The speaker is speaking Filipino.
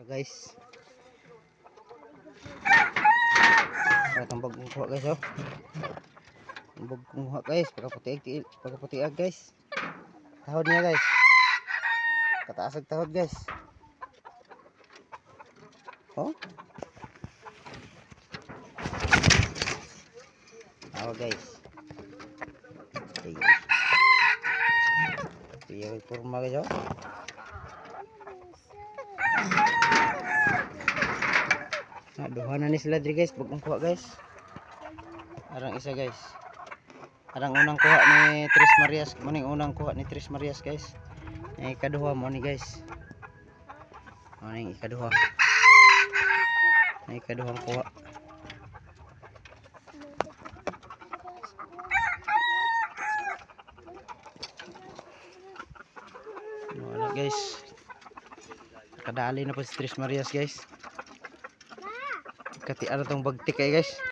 Guys, itong bagong kuha guys, oh. Ang bagong kuha guys, pagkaputiag guys. Tahod niya guys, kataasag tahod guys. Oh, tahod guys. Iya kurma guys, oh. Duhanan ni sila diri guys, bagong kuha guys. Arang isa guys. Arang unang kuha ni Tres Marias, muning unang kuha ni Tres Marias guys. Ay ikaduha mo ni guys. Muning ikaduha. Ay ikaduhang kuha. Wala guys. Kadali na po si Tres Marias guys. Kati ano tong bagtik guys.